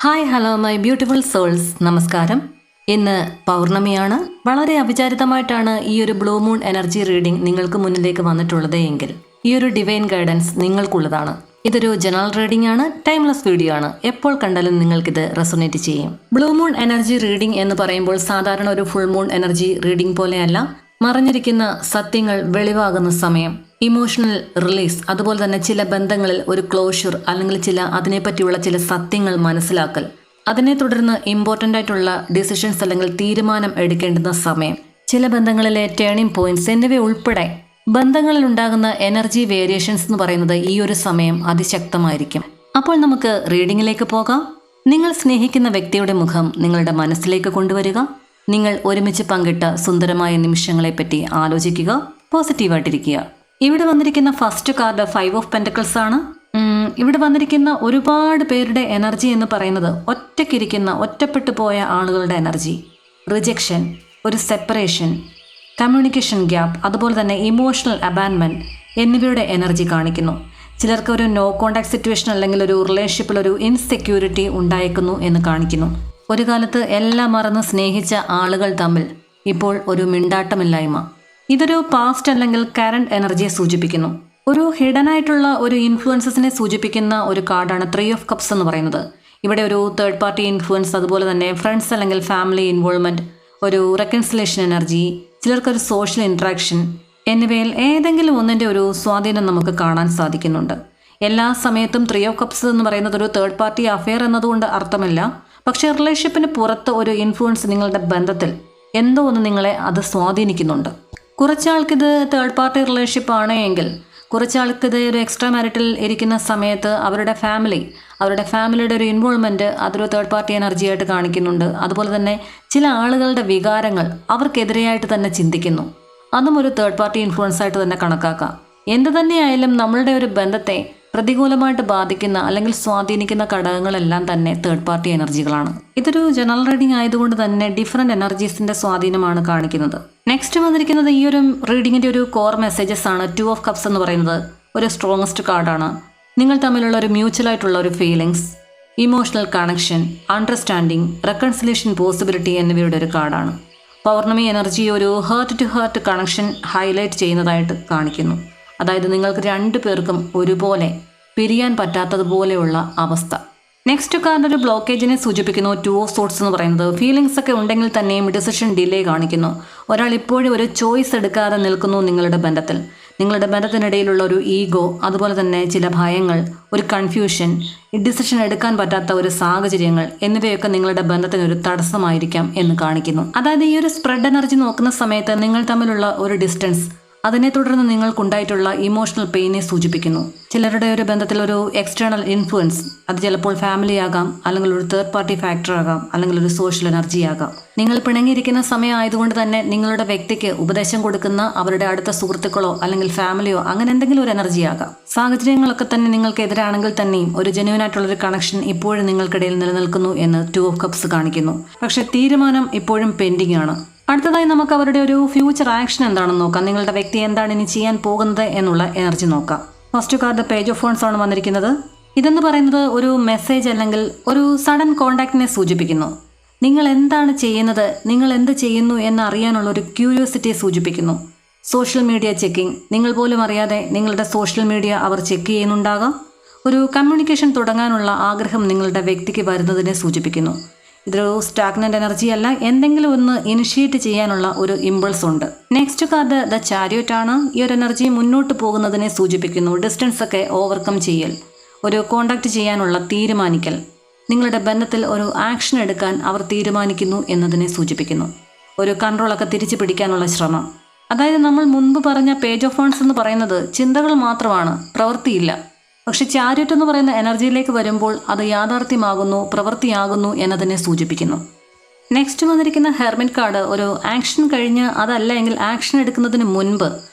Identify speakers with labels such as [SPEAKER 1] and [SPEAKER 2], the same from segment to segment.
[SPEAKER 1] Hi hello my beautiful souls. നമസ്കാരം. ഇന്ന് പൗർണമിയാണ്. വളരെ അവിചാരിതമായിട്ടാണ് ഈ ഒരു ബ്ലൂ മൂൺ എനർജി റീഡിംഗ് നിങ്ങൾക്ക് മുന്നിലേക്ക് വന്നിട്ടുള്ളത് എങ്കിൽ ഈ ഒരു ഡിവൈൻ ഗൈഡൻസ് നിങ്ങൾക്കുള്ളതാണ്. ഇതൊരു ജനറൽ റീഡിംഗ് ആണ്, ടൈംലെസ് വീഡിയോ ആണ്. എപ്പോൾ കണ്ടാലും നിങ്ങൾക്കിത് റെസൊനേറ്റ് ചെയ്യും. ബ്ലൂ മൂൺ എനർജി റീഡിംഗ് എന്ന് പറയുമ്പോൾ സാധാരണ ഒരു ഫുൾ മൂൺ എനർജി റീഡിംഗ് പോലെയല്ല. മറഞ്ഞിരിക്കുന്ന സത്യങ്ങൾ വെളിവാകുന്ന സമയം, ഇമോഷണൽ റിലീസ്, അതുപോലെ തന്നെ ചില ബന്ധങ്ങളിൽ ഒരു ക്ലോഷർ അല്ലെങ്കിൽ അതിനെപ്പറ്റിയുള്ള ചില സത്യങ്ങൾ മനസ്സിലാക്കൽ, അതിനെ തുടർന്ന് ഇമ്പോർട്ടൻ്റ് ആയിട്ടുള്ള ഡിസിഷൻസ് അല്ലെങ്കിൽ തീരുമാനം എടുക്കേണ്ടുന്ന സമയം, ചില ബന്ധങ്ങളിലെ ടേണിംഗ് പോയിന്റ്സ് എന്നിവ ഉൾപ്പെടെ ബന്ധങ്ങളിൽ ഉണ്ടാകുന്ന എനർജി വേരിയേഷൻസ് എന്ന് പറയുന്നത് ഈ ഒരു സമയം അതിശക്തമായിരിക്കും. അപ്പോൾ നമുക്ക് റീഡിങ്ങിലേക്ക് പോകാം. നിങ്ങൾ സ്നേഹിക്കുന്ന വ്യക്തിയുടെ മുഖം നിങ്ങളുടെ മനസ്സിലേക്ക് കൊണ്ടുവരിക. നിങ്ങൾ ഒരുമിച്ച് പങ്കിട്ട സുന്ദരമായ നിമിഷങ്ങളെപ്പറ്റി ആലോചിക്കുക. പോസിറ്റീവായിട്ടിരിക്കുക. ഇവിടെ വന്നിരിക്കുന്ന ഫസ്റ്റ് കാർഡ് 5 ഓഫ് പെന്റക്കിൾസ് ആണ്. ഇവിടെ വന്നിരിക്കുന്ന ഒരുപാട് പേരുടെ എനർജി എന്ന് പറയുന്നത് ഒറ്റപ്പെട്ടു പോയ ആളുകളുടെ എനർജി, റിജക്ഷൻ, ഒരു സെപ്പറേഷൻ, കമ്മ്യൂണിക്കേഷൻ ഗ്യാപ്പ്, അതുപോലെ തന്നെ ഇമോഷണൽ അബാൻമെൻറ്റ് എന്നിവയുടെ എനർജി കാണിക്കുന്നു. ചിലർക്ക് ഒരു നോ കോണ്ടാക്ട് സിറ്റുവേഷൻ അല്ലെങ്കിൽ ഒരു റിലേഷൻഷിപ്പിൽ ഒരു ഇൻസെക്യൂരിറ്റി ഉണ്ടായേക്കുന്നു എന്ന് കാണിക്കുന്നു. ഒരു കാലത്ത് എല്ലാം മറന്ന് സ്നേഹിച്ച ആളുകൾ തമ്മിൽ ഇപ്പോൾ ഒരു മിണ്ടാട്ടമില്ലായ്മ. ഇതൊരു പാസ്റ്റ് അല്ലെങ്കിൽ കറണ്ട് എനർജിയെ സൂചിപ്പിക്കുന്നു. ഒരു ഹിഡൻ ആയിട്ടുള്ള ഒരു ഇൻഫ്ലുവൻസസിനെ സൂചിപ്പിക്കുന്ന ഒരു കാർഡാണ് 3 ഓഫ് കപ്സ് എന്ന് പറയുന്നത്. ഇവിടെ ഒരു തേർഡ് പാർട്ടി ഇൻഫ്ലുവൻസ്, അതുപോലെ തന്നെ ഫ്രണ്ട്സ് അല്ലെങ്കിൽ ഫാമിലി ഇൻവോൾവ്മെൻറ്റ്, ഒരു റെക്കൺസിലേഷൻ എനർജി, ചിലർക്കൊരു സോഷ്യൽ ഇൻട്രാക്ഷൻ എന്നിവയിൽ ഏതെങ്കിലും ഒന്നിൻ്റെ ഒരു സ്വാധീനം നമുക്ക് കാണാൻ സാധിക്കുന്നുണ്ട്. എല്ലാ സമയത്തും 3 ഓഫ് കപ്സ് എന്ന് പറയുന്നത് ഒരു തേർഡ് പാർട്ടി അഫെയർ എന്നതുകൊണ്ട് അർത്ഥമില്ല. പക്ഷേ റിലേഷൻഷിപ്പിന് പുറത്ത് ഒരു ഇൻഫ്ലുവൻസ് നിങ്ങളുടെ ബന്ധത്തിൽ എന്തോ ഒന്ന് നിങ്ങളെ അത് സ്വാധീനിക്കുന്നുണ്ട്. കുറച്ചാൾക്കിത് തേർഡ് പാർട്ടി റിലേഷൻഷിപ്പ് ആണ് എങ്കിൽ കുറച്ചാൾക്കിത് ഒരു എക്സ്ട്രാ മാരിറ്റൽ ഇരിക്കുന്ന സമയത്ത് അവരുടെ ഫാമിലിയുടെ ഒരു ഇൻവോൾവ്മെൻറ്റ് അതൊരു തേർഡ് പാർട്ടി എനർജി ആയിട്ട് കാണിക്കുന്നുണ്ട്. അതുപോലെ തന്നെ ചില ആളുകളുടെ വികാരങ്ങൾ അവർക്കെതിരെയായിട്ട് തന്നെ ചിന്തിക്കുന്നു. അതും ഒരു തേർഡ് പാർട്ടി ഇൻഫ്ലുവൻസ് ആയിട്ട് തന്നെ കണക്കാക്കാം. എന്തു തന്നെയായാലും നമ്മളുടെ ഒരു ബന്ധത്തെ പ്രതികൂലമായിട്ട് ബാധിക്കുന്ന അല്ലെങ്കിൽ സ്വാധീനിക്കുന്ന ഘടകങ്ങളെല്ലാം തന്നെ തേർഡ് പാർട്ടി എനർജികളാണ്. ഇതൊരു ജനറൽ റീഡിംഗ് ആയതുകൊണ്ട് തന്നെ ഡിഫറെൻറ്റ് എനർജീസിൻ്റെ സ്വാധീനമാണ് കാണിക്കുന്നത്. നെക്സ്റ്റ് വന്നിരിക്കുന്നത് ഈ ഒരു റീഡിങ്ങിൻ്റെ ഒരു കോർ മെസ്സേജസ് ആണ്. 2 ഓഫ് കപ്സ് എന്ന് പറയുന്നത് ഒരു സ്ട്രോങ്ങസ്റ്റ് കാർഡാണ്. നിങ്ങൾ തമ്മിലുള്ള ഒരു മ്യൂച്വൽ ആയിട്ടുള്ള ഒരു feelings, emotional connection, understanding, reconciliation possibility എന്നിവയുടെ ഒരു കാർഡാണ്. പൗർണമി എനർജി ഒരു heart to heart connection highlight ചെയ്യുന്നതായിട്ട് കാണിക്കുന്നു. അതായത് നിങ്ങൾക്ക് 2 പേർക്കും ഒരുപോലെ പിരിയാൻ പറ്റാത്തതുപോലെയുള്ള അവസ്ഥ. നെക്സ്റ്റ് കാർഡ് ഒരു ബ്ലോക്കേജിനെ സൂചിപ്പിക്കുന്നു. 2 ഓഫ് സോർട്സ് എന്ന് പറയുന്നത് ഫീലിങ്സ് ഒക്കെ ഉണ്ടെങ്കിൽ തന്നെയും ഡിസിഷൻ ഡിലേ കാണിക്കുന്നു. ഒരാൾ ഇപ്പോഴും ഒരു ചോയ്സ് എടുക്കാതെ നിൽക്കുന്നു നിങ്ങളുടെ ബന്ധത്തിനിടയിലുള്ള ഒരു ഈഗോ, അതുപോലെ തന്നെ ചില ഭയങ്ങൾ, ഒരു കൺഫ്യൂഷൻ, ഡിസിഷൻ എടുക്കാൻ പറ്റാത്ത ഒരു സാഹചര്യങ്ങൾ എന്നിവയൊക്കെ നിങ്ങളുടെ ബന്ധത്തിനൊരു തടസ്സമായിരിക്കാം എന്ന് കാണിക്കുന്നു. അതായത് ഈ ഒരു സ്പ്രെഡ് എനർജി നോക്കുന്ന സമയത്ത് നിങ്ങൾ തമ്മിലുള്ള ഒരു ഡിസ്റ്റൻസ്, അതിനെ തുടർന്ന് നിങ്ങൾക്കുണ്ടായിട്ടുള്ള ഇമോഷണൽ പെയിനെ സൂചിപ്പിക്കുന്നു. ചിലരുടെ ഒരു ബന്ധത്തിൽ ഒരു എക്സ്റ്റേണൽ ഇൻഫ്ലുവൻസ്, അത് ചിലപ്പോൾ ഫാമിലി ആകാം, അല്ലെങ്കിൽ ഒരു തേർഡ് പാർട്ടി ഫാക്ടർ ആകാം, അല്ലെങ്കിൽ ഒരു സോഷ്യൽ എനർജി ആകാം. നിങ്ങൾ പിണങ്ങിയിരിക്കുന്ന സമയം ആയതുകൊണ്ട് തന്നെ നിങ്ങളുടെ വ്യക്തിക്ക് ഉപദേശം കൊടുക്കുന്ന അവരുടെ അടുത്ത സുഹൃത്തുക്കളോ അല്ലെങ്കിൽ ഫാമിലിയോ അങ്ങനെ എന്തെങ്കിലും ഒരു എനർജി ആകാം. സാഹചര്യങ്ങളൊക്കെ തന്നെ നിങ്ങൾക്ക് എതിരാണെങ്കിൽ തന്നെയും ഒരു ജെന്യുവൻ ആയിട്ടുള്ളൊരു കണക്ഷൻ ഇപ്പോഴും നിങ്ങൾക്കിടയിൽ നിലനിൽക്കുന്നു എന്ന് 2 ഓഫ് കപ്സ് കാണിക്കുന്നു. പക്ഷേ തീരുമാനം ഇപ്പോഴും പെൻഡിങ് ആണ്. അടുത്തതായി നമുക്ക് അവരുടെ ഒരു ഫ്യൂച്ചർ ആക്ഷൻ എന്താണെന്ന് നോക്കാം. നിങ്ങളുടെ വ്യക്തി എന്താണ് ഇനി ചെയ്യാൻ പോകുന്നത് എന്നുള്ള എനർജി നോക്കാം. First card page of phones ആണ് വന്നിരിക്കുന്നത്. ഇതെന്ന് പറയുന്നത് ഒരു മെസ്സേജ് അല്ലെങ്കിൽ ഒരു സഡൻ കോണ്ടാക്റ്റിനെ സൂചിപ്പിക്കുന്നു. നിങ്ങൾ എന്താണ് ചെയ്യുന്നത്, നിങ്ങൾ എന്ത് ചെയ്യുന്നു എന്നറിയാനുള്ള ഒരു ക്യൂരിയോസിറ്റിയെ സൂചിപ്പിക്കുന്നു. സോഷ്യൽ മീഡിയ ചെക്കിംഗ്, നിങ്ങൾ പോലും അറിയാതെ നിങ്ങളുടെ സോഷ്യൽ മീഡിയ അവർ ചെക്ക് ചെയ്യുന്നുണ്ടാകാം. ഒരു കമ്മ്യൂണിക്കേഷൻ തുടങ്ങാനുള്ള ആഗ്രഹം നിങ്ങളുടെ വ്യക്തിക്ക് വരുന്നതിനെ സൂചിപ്പിക്കുന്നു. ഇതൊരു സ്റ്റാഗ്നന്റ് എനർജി അല്ല, എന്തെങ്കിലും ഒന്ന് ഇനിഷ്യേറ്റ് ചെയ്യാനുള്ള ഒരു ഇമ്പൾസ് ഉണ്ട്. നെക്സ്റ്റ് കാർഡ് ദ ചാരിയറ്റ് ആണ്. ഈ ഒരു എനർജി മുന്നോട്ട് പോകുന്നതിനെ സൂചിപ്പിക്കുന്നു. ഡിസ്റ്റൻസ് ഒക്കെ ഓവർകം ചെയ്യൽ, ഒരു കോണ്ടാക്ട് ചെയ്യാനുള്ള തീരുമാനിക്കൽ, നിങ്ങളുടെ ബന്ധത്തിൽ ഒരു ആക്ഷൻ എടുക്കാൻ അവർ തീരുമാനിക്കുന്നു എന്നതിനെ സൂചിപ്പിക്കുന്നു. ഒരു കൺട്രോളൊക്കെ തിരിച്ചു പിടിക്കാനുള്ള ശ്രമം. അതായത് നമ്മൾ മുൻപ് പറഞ്ഞ പേജ് ഓഫ് ഫോൺസ് എന്ന് പറയുന്നത് ചിന്തകൾ മാത്രമാണ്, പ്രവൃത്തിയില്ല. പക്ഷെ ചാരിയറ്റ് എന്ന് പറയുന്ന എനർജിയിലേക്ക് വരുമ്പോൾ അത് യാഥാർത്ഥ്യമാകുന്നു, പ്രവൃത്തിയാകുന്നു എന്നതിനെ സൂചിപ്പിക്കുന്നു. നെക്സ്റ്റ് വന്നിരിക്കുന്ന ഹെർമിറ്റ് കാർഡ് ഒരു ആക്ഷൻ കഴിഞ്ഞ് അതല്ല എങ്കിൽ ആക്ഷൻ എടുക്കുന്നതിന് മുൻപ്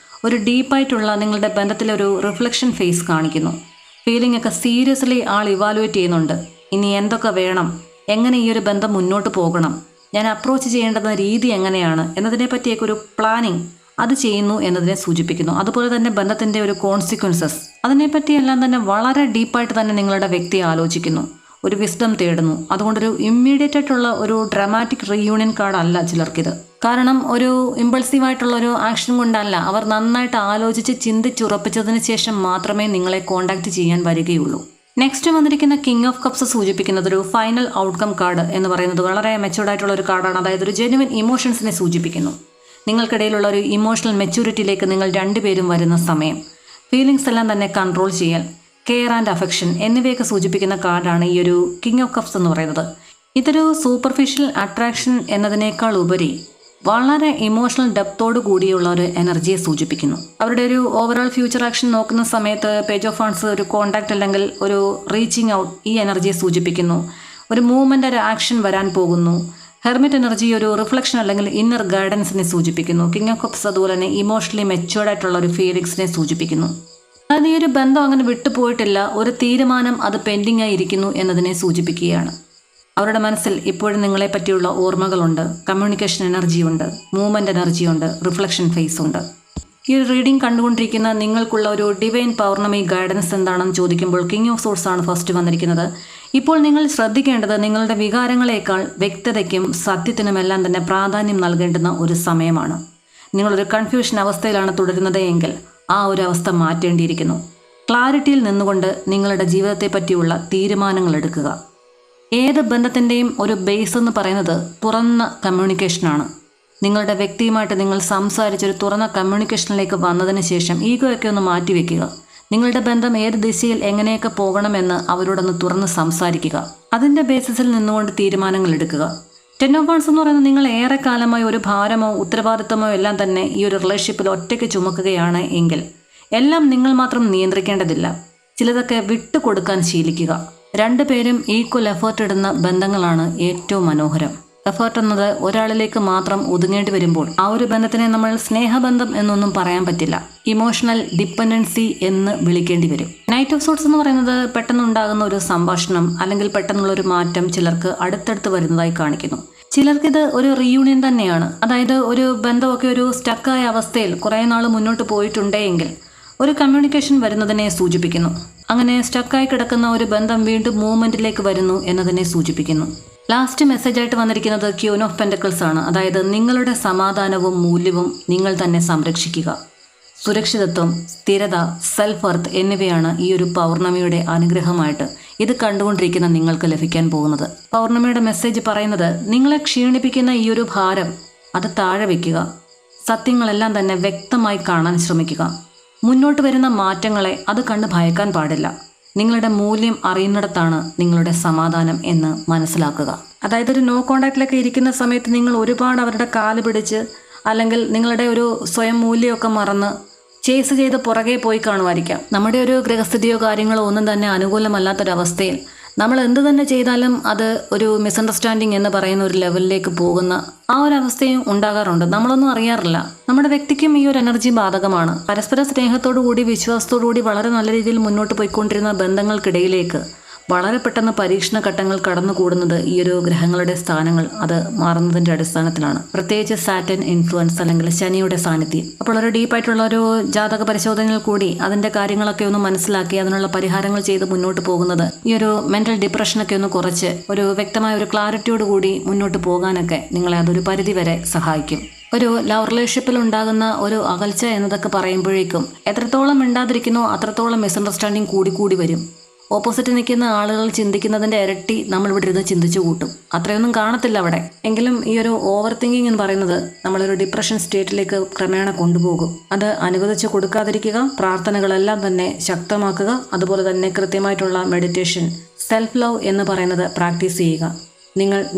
[SPEAKER 1] ഒരു ഡീപ്പായിട്ടുള്ള നിങ്ങളുടെ ബന്ധത്തിലെ ഒരു റിഫ്ലക്ഷൻ ഫേസ് കാണിക്കുന്നു. ഫീലിംഗ് ഒക്കെ സീരിയസ്ലി ആൾ ഇവാലുവേറ്റ് ചെയ്യുന്നുണ്ട്. ഇനി എന്തൊക്കെ വേണം, എങ്ങനെ ഈ ഒരു ബന്ധം മുന്നോട്ട് പോകണം, ഞാൻ അപ്രോച്ച് ചെയ്യേണ്ടുന്ന രീതി എങ്ങനെയാണ് എന്നതിനെ പറ്റിയൊക്കെ ഒരു പ്ലാനിങ് അത് ചെയ്യുന്നു എന്നതിനെ സൂചിപ്പിക്കുന്നു. അതുപോലെ തന്നെ ബന്ധത്തിൻ്റെ ഒരു കോൺസിക്വൻസസ്, അതിനെപ്പറ്റിയെല്ലാം തന്നെ വളരെ ഡീപ്പായിട്ട് തന്നെ നിങ്ങളുടെ വ്യക്തി ആലോചിക്കുന്നു. ഒരു വിസ്ഡം തേടുന്നു. അതുകൊണ്ടൊരു ഇമ്മീഡിയറ്റ് ആയിട്ടുള്ള ഒരു ഡ്രാമാറ്റിക് റീയൂണിയൻ കാർഡ് അല്ല ചിലർക്കിത്. കാരണം ഒരു ഇമ്പൾസീവായിട്ടുള്ള ഒരു ആക്ഷൻ കൊണ്ടല്ല, അവർ നന്നായിട്ട് ആലോചിച്ച് ചിന്തിച്ചുറപ്പിച്ചതിന് ശേഷം മാത്രമേ നിങ്ങളെ കോൺടാക്ട് ചെയ്യാൻ വരികയുള്ളൂ. നെക്സ്റ്റ് വന്നിരിക്കുന്ന കിങ് ഓഫ് കപ്സ് സൂചിപ്പിക്കുന്നത് ഒരു ഫൈനൽ ഔട്ട്കം കാർഡ് എന്ന് പറയുന്നത് വളരെ മെച്ചൂർഡ് ആയിട്ടുള്ള ഒരു കാർഡാണ്. അതായത് ഒരു ജെന്യുവൻ ഇമോഷൻസിനെ സൂചിപ്പിക്കുന്നു. നിങ്ങൾക്കിടയിലുള്ള ഒരു ഇമോഷണൽ മെച്യൂരിറ്റിയിലേക്ക് നിങ്ങൾ രണ്ടുപേരും വരുന്ന സമയം, ഫീലിങ്സ് എല്ലാം തന്നെ കൺട്രോൾ ചെയ്യൽ, കെയർ ആൻഡ് അഫെക്ഷൻ എന്നിവയൊക്കെ സൂചിപ്പിക്കുന്ന കാർഡാണ് ഈ ഒരു കിങ് ഓഫ് കപ്സ് എന്ന് പറയുന്നത്. ഇതൊരു സൂപ്പർഫിഷ്യൽ അട്രാക്ഷൻ എന്നതിനേക്കാൾ ഉപരി വളരെ ഇമോഷണൽ ഡെപ്തോട് കൂടിയുള്ള ഒരു എനർജിയെ സൂചിപ്പിക്കുന്നു. അവരുടെ ഒരു ഓവറോൾ ഫ്യൂച്ചർ ആക്ഷൻ നോക്കുന്ന സമയത്ത് പേജ് ഓഫ് വാൻസ് ഒരു കോണ്ടാക്ട് അല്ലെങ്കിൽ ഒരു റീച്ചിങ് ഔട്ട് ഈ എനർജിയെ സൂചിപ്പിക്കുന്നു. ഒരു മൂവ്മെൻ്റ്, ഒരു ആക്ഷൻ വരാൻ പോകുന്നു. ഹെർമിറ്റ് എനർജി ഒരു റിഫ്ലക്ഷൻ അല്ലെങ്കിൽ ഇന്നർ ഗൈഡൻസിനെ സൂചിപ്പിക്കുന്നു. കിങ് ഓഫ് കപ്സ് അതുപോലെ തന്നെ ഇമോഷണലി മെച്യൂർഡ് ആയിട്ടുള്ള ഒരു ഫീലിങ്സിനെ സൂചിപ്പിക്കുന്നു. അതായത് ഈ ഒരു ബന്ധം അങ്ങനെ വിട്ടുപോയിട്ടില്ല, ഒരു തീരുമാനം അത് പെൻഡിങ് ആയിരിക്കുന്നു എന്നതിനെ സൂചിപ്പിക്കുകയാണ്. അവരുടെ മനസ്സിൽ ഇപ്പോഴും നിങ്ങളെ പറ്റിയുള്ള ഓർമ്മകളുണ്ട്, കമ്മ്യൂണിക്കേഷൻ എനർജിയുണ്ട്, മൂവ്മെൻറ്റ് എനർജിയുണ്ട്, റിഫ്ലക്ഷൻ ഫേസ് ഉണ്ട്. ഈ ഒരു റീഡിംഗ് കണ്ടുകൊണ്ടിരിക്കുന്ന നിങ്ങൾക്കുള്ള ഒരു ഡിവൈൻ പൗർണമി ഗൈഡൻസ് എന്താണെന്ന് ചോദിക്കുമ്പോൾ കിങ് ഓഫ് സോഴ്സ് ആണ് ഫസ്റ്റ് വന്നിരിക്കുന്നത്. ഇപ്പോൾ നിങ്ങൾ ശ്രദ്ധിക്കേണ്ടത് നിങ്ങളുടെ വികാരങ്ങളെക്കാൾ വ്യക്തതയ്ക്കും സത്യത്തിനുമെല്ലാം തന്നെ പ്രാധാന്യം നൽകേണ്ടുന്ന ഒരു സമയമാണ്. നിങ്ങളൊരു കൺഫ്യൂഷൻ അവസ്ഥയിലാണ് തുടരുന്നത് എങ്കിൽ ആ ഒരു അവസ്ഥ മാറ്റേണ്ടിയിരിക്കുന്നു. ക്ലാരിറ്റിയിൽ നിന്നുകൊണ്ട് നിങ്ങളുടെ ജീവിതത്തെ പറ്റിയുള്ള തീരുമാനങ്ങൾ എടുക്കുക. ഏത് ബന്ധത്തിൻ്റെയും ഒരു ബേസ് എന്ന് പറയുന്നത് തുറന്ന കമ്മ്യൂണിക്കേഷനാണ്. നിങ്ങളുടെ വ്യക്തിയുമായിട്ട് നിങ്ങൾ സംസാരിച്ചൊരു തുറന്ന കമ്മ്യൂണിക്കേഷനിലേക്ക് വന്നതിന് ശേഷം ഈഗോയൊക്കെ ഒന്ന് മാറ്റിവെക്കുക. നിങ്ങളുടെ ബന്ധം ഏത് ദിശയിൽ എങ്ങനെയൊക്കെ പോകണമെന്ന് അവരോടൊന്ന് തുറന്ന് സംസാരിക്കുക. അതിൻ്റെ ബേസിസിൽ നിന്നുകൊണ്ട് തീരുമാനങ്ങൾ എടുക്കുക. 10 of Wands എന്ന് പറയുന്നത് നിങ്ങൾ ഏറെക്കാലമായി ഒരു ഭാരമോ ഉത്തരവാദിത്തമോ എല്ലാം തന്നെ ഈ ഒരു റിലേഷൻഷിപ്പിൽ ഒറ്റയ്ക്ക് ചുമക്കുകയാണ് എങ്കിൽ എല്ലാം നിങ്ങൾ മാത്രം നിയന്ത്രിക്കേണ്ടതില്ല. ചിലതൊക്കെ വിട്ടുകൊടുക്കാൻ ശീലിക്കുക. രണ്ടുപേരും ഈക്വൽ എഫേർട്ട് ഇടുന്ന ബന്ധങ്ങളാണ് ഏറ്റവും മനോഹരം. എഫേർട്ട് എന്നത് ഒരാളിലേക്ക് മാത്രം ഒതുങ്ങേണ്ടി വരുമ്പോൾ ആ ഒരു ബന്ധത്തിനെ നമ്മൾ സ്നേഹബന്ധം എന്നൊന്നും പറയാൻ പറ്റില്ല, ഇമോഷണൽ ഡിപ്പെൻഡൻസി എന്ന് വിളിക്കേണ്ടി വരും. നൈറ്റ് ഓഫ് സോർട്സ് എന്ന് പറയുന്നത് പെട്ടെന്നുണ്ടാകുന്ന ഒരു സംഭാഷണം അല്ലെങ്കിൽ പെട്ടെന്നുള്ളൊരു മാറ്റം ചിലർക്ക് അടുത്തടുത്ത് വരുന്നതായി കാണിക്കുന്നു. ചിലർക്കിത് ഒരു റീയൂണിയൻ തന്നെയാണ്. അതായത് ഒരു ബന്ധമൊക്കെ ഒരു സ്റ്റക്കായ അവസ്ഥയിൽ കുറേ നാൾ മുന്നോട്ട് പോയിട്ടുണ്ടെങ്കിൽ ഒരു കമ്മ്യൂണിക്കേഷൻ വരുന്നതിനെ സൂചിപ്പിക്കുന്നു. അങ്ങനെ സ്റ്റക്കായി കിടക്കുന്ന ഒരു ബന്ധം വീണ്ടും മൂവ്മെൻറ്റിലേക്ക് വരുന്നു എന്നതിനെ സൂചിപ്പിക്കുന്നു. ലാസ്റ്റ് മെസ്സേജായിട്ട് വന്നിരിക്കുന്നത് ക്യൂൻ ഓഫ് പെൻറ്റക്കിൾസ് ആണ്. അതായത് നിങ്ങളുടെ സമാധാനവും മൂല്യവും നിങ്ങൾ തന്നെ സംരക്ഷിക്കുക. സുരക്ഷിതത്വം, സ്ഥിരത, സെൽഫ് വർത്ത് എന്നിവയാണ് ഈ ഒരു പൗർണമിയുടെ അനുഗ്രഹമായിട്ട് ഇത് കണ്ടുകൊണ്ടിരിക്കുന്ന നിങ്ങൾക്ക് ലഭിക്കാൻ പോകുന്നത്. പൗർണമിയുടെ മെസ്സേജ് പറയുന്നത് നിങ്ങളെ ക്ഷീണിപ്പിക്കുന്ന ഈ ഒരു ഭാരം അത് താഴെ വയ്ക്കുക. സത്യങ്ങളെല്ലാം തന്നെ വ്യക്തമായി കാണാൻ ശ്രമിക്കുക. മുന്നോട്ട് വരുന്ന മാറ്റങ്ങളെ അത് കണ്ട് ഭയക്കാൻ പാടില്ല. നിങ്ങളുടെ മൂല്യം അറിയുന്നിടത്താണ് നിങ്ങളുടെ സമാധാനം എന്ന് മനസ്സിലാക്കുക. അതായത് ഒരു നോ കോണ്ടാക്റ്റിലൊക്കെ ഇരിക്കുന്ന സമയത്ത് നിങ്ങൾ ഒരുപാട് അവരുടെ കാല് പിടിച്ച് അല്ലെങ്കിൽ നിങ്ങളുടെ ഒരു സ്വയം മൂല്യമൊക്കെ മറന്ന് ചേസ് ചെയ്ത് പുറകെ പോയി കാണുമായിരിക്കാം. നമ്മുടെ ഒരു ഗൃഹസ്ഥിതിയോ കാര്യങ്ങളോ ഒന്നും തന്നെ അനുകൂലമല്ലാത്തൊരവസ്ഥയിൽ നമ്മൾ എന്ത് തന്നെ ചെയ്താലും അത് ഒരു മിസ്അണ്ടർസ്റ്റാൻഡിങ് എന്ന് പറയുന്ന ഒരു ലെവലിലേക്ക് പോകുന്ന ആ ഒരു അവസ്ഥയും ഉണ്ടാകാറുണ്ട്. നമ്മളൊന്നും അറിയാറില്ല. നമ്മുടെ വ്യക്തിക്കും ഈ ഒരു എനർജി ബാധകമാണ്. പരസ്പര സ്നേഹത്തോടു കൂടി വിശ്വാസത്തോടു കൂടി വളരെ നല്ല രീതിയിൽ മുന്നോട്ട് പോയിക്കൊണ്ടിരുന്ന ബന്ധങ്ങൾക്കിടയിലേക്ക് വളരെ പെട്ടെന്ന് പരീക്ഷണ ഘട്ടങ്ങൾ കടന്നുകൂടുന്നത് ഈ ഒരു ഗ്രഹങ്ങളുടെ സ്ഥാനങ്ങൾ അത് മാറുന്നതിൻ്റെ അടിസ്ഥാനത്തിലാണ്. പ്രത്യേകിച്ച് സാറ്റൻ ഇൻഫ്ലുവൻസ് അല്ലെങ്കിൽ ശനിയുടെ സാന്നിധ്യം. അപ്പോൾ ഒരു ഡീപ്പായിട്ടുള്ള ഒരു ജാതക പരിശോധനയിൽ കൂടി അതിൻ്റെ കാര്യങ്ങളൊക്കെ ഒന്ന് മനസ്സിലാക്കി അതിനുള്ള പരിഹാരങ്ങൾ ചെയ്ത് മുന്നോട്ട് പോകുന്നത് ഈ ഒരു മെൻ്റൽ ഡിപ്രഷനൊക്കെ ഒന്ന് കുറച്ച് ഒരു വ്യക്തമായ ഒരു ക്ലാരിറ്റിയോട് കൂടി മുന്നോട്ട് പോകാനൊക്കെ നിങ്ങളെ അതൊരു പരിധിവരെ സഹായിക്കും. ഒരു ലവ് റിലേഷൻഷിപ്പിൽ ഉണ്ടാകുന്ന ഒരു അകൽച്ച എന്നതൊക്കെ പറയുമ്പോഴേക്കും എത്രത്തോളം മിണ്ടാതിരിക്കുന്നോ അത്രത്തോളം മിസ്അണ്ടർസ്റ്റാൻഡിങ് കൂടി വരും. ഓപ്പോസിറ്റ് നിൽക്കുന്ന ആളുകൾ ചിന്തിക്കുന്നതിൻ്റെ ഇരട്ടി നമ്മൾ ഇവിടെ ഇരുന്ന് ചിന്തിച്ചു കൂട്ടും. അത്രയൊന്നും കാണത്തില്ല അവിടെ. എങ്കിലും ഈ ഒരു ഓവർ തിങ്കിങ് എന്ന് പറയുന്നത് നമ്മളൊരു ഡിപ്രഷൻ സ്റ്റേറ്റിലേക്ക് ക്രമേണ കൊണ്ടുപോകും. അത് അനുവദിച്ച് കൊടുക്കാതിരിക്കുക. പ്രാർത്ഥനകളെല്ലാം തന്നെ ശക്തമാക്കുക. അതുപോലെ തന്നെ കൃത്യമായിട്ടുള്ള മെഡിറ്റേഷൻ, സെൽഫ് ലവ് എന്ന് പറയുന്നത് പ്രാക്ടീസ് ചെയ്യുക.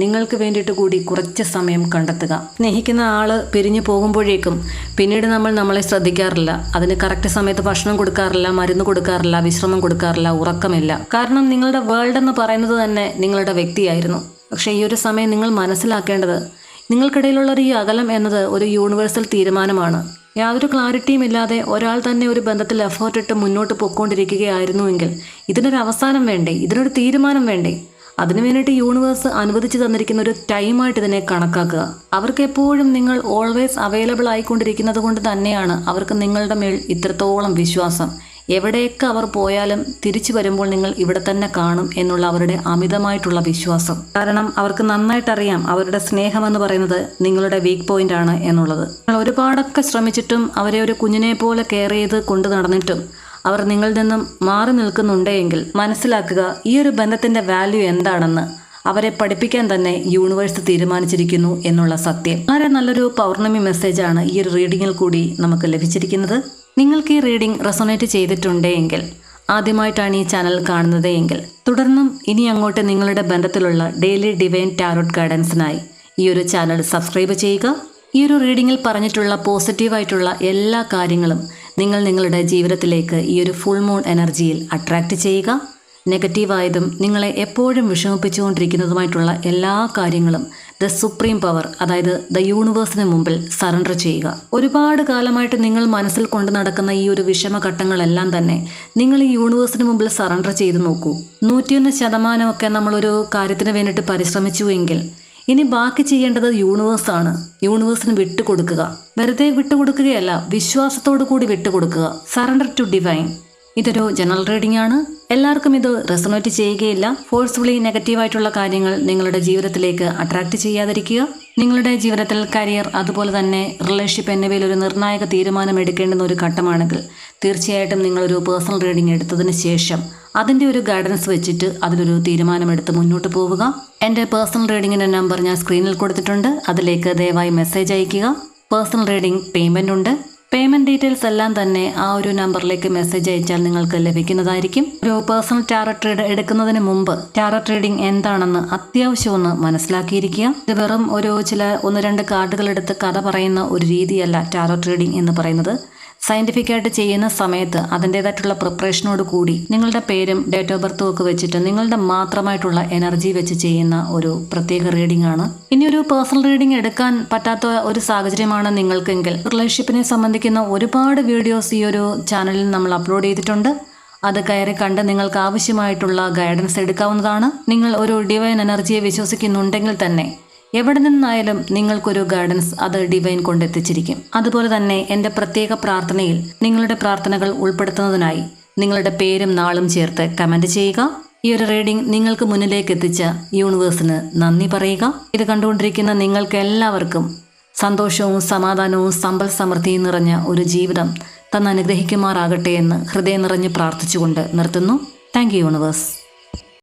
[SPEAKER 1] നിങ്ങൾക്ക് വേണ്ടിയിട്ട് കൂടി കുറച്ച് സമയം കണ്ടെത്തുക. സ്നേഹിക്കുന്ന ആൾ പിരിഞ്ഞു പോകുമ്പോഴേക്കും പിന്നീട് നമ്മളെ ശ്രദ്ധിക്കാറില്ല. അതിന് കറക്റ്റ് സമയത്ത് ഭക്ഷണം കൊടുക്കാറില്ല, മരുന്ന് കൊടുക്കാറില്ല, വിശ്രമം കൊടുക്കാറില്ല, ഉറക്കമില്ല. കാരണം നിങ്ങളുടെ വേൾഡ് എന്ന് പറയുന്നത് തന്നെ നിങ്ങളുടെ വ്യക്തിയായിരുന്നു. പക്ഷേ ഈ ഒരു സമയം നിങ്ങൾ മനസ്സിലാക്കേണ്ടത് നിങ്ങൾക്കിടയിലുള്ള ഈ അകലം എന്നത് ഒരു യൂണിവേഴ്സൽ തീരുമാനമാണ്. യാതൊരു ക്ലാരിറ്റിയും ഇല്ലാതെ ഒരാൾ തന്നെ ഒരു ബന്ധത്തിൽ എഫേർട്ട് ഇട്ട് മുന്നോട്ട് പൊയ്ക്കൊണ്ടിരിക്കുകയായിരുന്നുവെങ്കിൽ ഇതിനൊരു അവസാനം വേണ്ടേ? ഇതിനൊരു തീരുമാനം വേണ്ടേ? അതിനു വേണ്ടിയിട്ട് യൂണിവേഴ്സ് അനുവദിച്ചു തന്നിരിക്കുന്ന ഒരു ടൈമായിട്ട് ഇതിനെ കണക്കാക്കുക. അവർക്ക് എപ്പോഴും നിങ്ങൾ ഓൾവേസ് അവൈലബിൾ ആയിക്കൊണ്ടിരിക്കുന്നത് കൊണ്ട് തന്നെയാണ് അവർക്ക് നിങ്ങളുടെ മേൽ ഇത്രത്തോളം വിശ്വാസം. എവിടെയൊക്കെ അവർ പോയാലും തിരിച്ചു വരുമ്പോൾ നിങ്ങൾ ഇവിടെ തന്നെ കാണും എന്നുള്ള അവരുടെ അമിതമായിട്ടുള്ള വിശ്വാസം. കാരണം അവർക്ക് നന്നായിട്ടറിയാം അവരുടെ സ്നേഹമെന്ന് പറയുന്നത് നിങ്ങളുടെ വീക്ക് പോയിന്റ് ആണ് എന്നുള്ളത്. നിങ്ങൾ ഒരുപാടൊക്കെ ശ്രമിച്ചിട്ടും അവരെ ഒരു കുഞ്ഞിനെ പോലെ കെയർ ചെയ്ത് കൊണ്ടു നടന്നിട്ടും അവർ നിങ്ങളിൽ നിന്നും മാറി നിൽക്കുന്നുണ്ടെങ്കിൽ മനസ്സിലാക്കുക, ഈ ഒരു ബന്ധത്തിന്റെ വാല്യൂ എന്താണെന്ന് അവരെ പഠിപ്പിക്കാൻ തന്നെ യൂണിവേഴ്സ് തീരുമാനിച്ചിരിക്കുന്നു എന്നുള്ള സത്യം. വളരെ നല്ലൊരു പൗർണമി മെസ്സേജാണ് ഈ ഒരു റീഡിങ്ങിൽ കൂടി നമുക്ക് ലഭിച്ചിരിക്കുന്നത്. നിങ്ങൾക്ക് ഈ റീഡിംഗ് റെസൊണേറ്റ് ചെയ്തിട്ടുണ്ടെങ്കിൽ, ആദ്യമായിട്ടാണ് ഈ ചാനൽ കാണുന്നത് എങ്കിൽ തുടർന്നും ഇനി അങ്ങോട്ട് നിങ്ങളുടെ ബന്ധത്തിലുള്ള ഡെയിലി ഡിവൈൻ ടാരോട്ട് ഗൈഡൻസിനായി ഈ ഒരു ചാനൽ സബ്സ്ക്രൈബ് ചെയ്യുക. ഈ ഒരു റീഡിങ്ങിൽ പറഞ്ഞിട്ടുള്ള പോസിറ്റീവായിട്ടുള്ള എല്ലാ കാര്യങ്ങളും നിങ്ങൾ നിങ്ങളുടെ ജീവിതത്തിലേക്ക് ഈ ഒരു ഫുൾ മൂൺ എനർജിയിൽ അട്രാക്റ്റ് ചെയ്യുക. നെഗറ്റീവായതും നിങ്ങളെ എപ്പോഴും വിഷമിപ്പിച്ചുകൊണ്ടിരിക്കുന്നതുമായിട്ടുള്ള എല്ലാ കാര്യങ്ങളും ദ സുപ്രീം പവർ, അതായത് ദ യൂണിവേഴ്സിന് മുമ്പിൽ സറണ്ടർ ചെയ്യുക. ഒരുപാട് കാലമായിട്ട് നിങ്ങൾ മനസ്സിൽ കൊണ്ടു നടക്കുന്ന ഈ ഒരു വിഷമഘട്ടങ്ങളെല്ലാം തന്നെ നിങ്ങൾ ഈ യൂണിവേഴ്സിന് മുമ്പിൽ സറണ്ടർ ചെയ്ത് നോക്കൂ. 101% നമ്മളൊരു കാര്യത്തിന് വേണ്ടിയിട്ട് പരിശ്രമിച്ചുവെങ്കിൽ ഇനി ബാക്കി ചെയ്യേണ്ടത് യൂണിവേഴ്സാണ്. യൂണിവേഴ്സിന് വിട്ടുകൊടുക്കുക. വെറുതെ വിട്ടുകൊടുക്കുകയല്ല, വിശ്വാസത്തോടു കൂടി വിട്ടുകൊടുക്കുക. Surrender to divine. ഇതൊരു ജനറൽ റീഡിംഗ് ആണ്. എല്ലാവർക്കും ഇത് റെസൊണേറ്റ് ചെയ്യുകയില്ല. ഫോഴ്സ്ഫുള്ളി നെഗറ്റീവായിട്ടുള്ള കാര്യങ്ങൾ നിങ്ങളുടെ ജീവിതത്തിലേക്ക് അട്രാക്റ്റ് ചെയ്യാതിരിക്കുക. നിങ്ങളുടെ ജീവിതത്തിൽ കരിയർ, അതുപോലെ തന്നെ റിലേഷൻഷിപ്പ് എന്നിവയിൽ ഒരു നിർണായക തീരുമാനം എടുക്കേണ്ടുന്ന ഒരു ഘട്ടമാണെങ്കിൽ തീർച്ചയായിട്ടും നിങ്ങളൊരു പേഴ്സണൽ റീഡിംഗ് എടുത്തതിന് ശേഷം അതിൻ്റെ ഒരു ഗൈഡൻസ് വെച്ചിട്ട് അതിലൊരു തീരുമാനമെടുത്ത് മുന്നോട്ട് പോവുക. എൻ്റെ പേഴ്സണൽ റീഡിങ്ങിൻ്റെ നമ്പർ ഞാൻ സ്ക്രീനിൽ കൊടുത്തിട്ടുണ്ട്. അതിലേക്ക് ദയവായി മെസ്സേജ് അയയ്ക്കുക. പേഴ്സണൽ റീഡിംഗ് പേയ്മെൻ്റ് ഉണ്ട്. പേയ്മെൻറ്റ് ഡീറ്റെയിൽസ് എല്ലാം തന്നെ ആ ഒരു നമ്പറിലേക്ക് മെസ്സേജ് അയച്ചാൽ നിങ്ങൾക്ക് ലഭിക്കുന്നതായിരിക്കും. ഒരു പേഴ്സണൽ ടാരോട്ട് റീഡ് എടുക്കുന്നതിന് മുമ്പ് ടാരോട്ട് റീഡിംഗ് എന്താണെന്ന് അത്യാവശ്യം ഒന്ന് മനസ്സിലാക്കിയിരിക്കുക. ഇത് വെറും ചില 1-2 കാർഡുകൾ എടുത്ത് കഥ പറയുന്ന ഒരു രീതിയല്ല ടാരോട്ട് റീഡിംഗ് എന്ന് പറയുന്നത്. സയൻറ്റിഫിക്കായിട്ട് ചെയ്യുന്ന സമയത്ത് അതിൻ്റേതായിട്ടുള്ള പ്രിപ്പറേഷനോട് കൂടി നിങ്ങളുടെ പേരും ഡേറ്റ് ഓഫ് ബർത്തും ഒക്കെ വെച്ചിട്ട് നിങ്ങളുടെ മാത്രമായിട്ടുള്ള എനർജി വെച്ച് ചെയ്യുന്ന ഒരു പ്രത്യേക റീഡിംഗ് ആണ്. ഇനി ഒരു പേഴ്സണൽ റീഡിംഗ് എടുക്കാൻ പറ്റാത്ത ഒരു സാഹചര്യമാണ് നിങ്ങൾക്കെങ്കിൽ റിലേഷൻഷിപ്പിനെ സംബന്ധിക്കുന്ന ഒരുപാട് വീഡിയോസ് ഈ ഒരു ചാനലിൽ നമ്മൾ അപ്ലോഡ് ചെയ്തിട്ടുണ്ട്. അത് കയറി കണ്ട് നിങ്ങൾക്ക് ആവശ്യമായിട്ടുള്ള ഗൈഡൻസ് എടുക്കാവുന്നതാണ്. നിങ്ങൾ ഒരു ഡിവൈൻ എനർജിയെ വിശ്വസിക്കുന്നുണ്ടെങ്കിൽ തന്നെ എവിടെ നിന്നായാലും നിങ്ങൾക്കൊരു ഗൈഡൻസ് അത് ഡിവൈൻ കൊണ്ടെത്തിച്ചിരിക്കും. അതുപോലെ തന്നെ എൻ്റെ പ്രത്യേക പ്രാർത്ഥനയിൽ നിങ്ങളുടെ പ്രാർത്ഥനകൾ ഉൾപ്പെടുത്തുന്നതിനായി നിങ്ങളുടെ പേരും നാളും ചേർത്ത് കമൻറ്റ് ചെയ്യുക. ഈ ഒരു റീഡിംഗ് നിങ്ങൾക്ക് മുന്നിലേക്ക് എത്തിച്ച യൂണിവേഴ്സിന് നന്ദി പറയുക. ഇത് കണ്ടുകൊണ്ടിരിക്കുന്ന നിങ്ങൾക്ക് എല്ലാവർക്കും സന്തോഷവും സമാധാനവും സമ്പൽ സമൃദ്ധിയും നിറഞ്ഞ ഒരു ജീവിതം തന്ന് അനുഗ്രഹിക്കുമാറാകട്ടെ എന്ന് ഹൃദയം നിറഞ്ഞ് പ്രാർത്ഥിച്ചുകൊണ്ട് നിർത്തുന്നു. Thank you universe.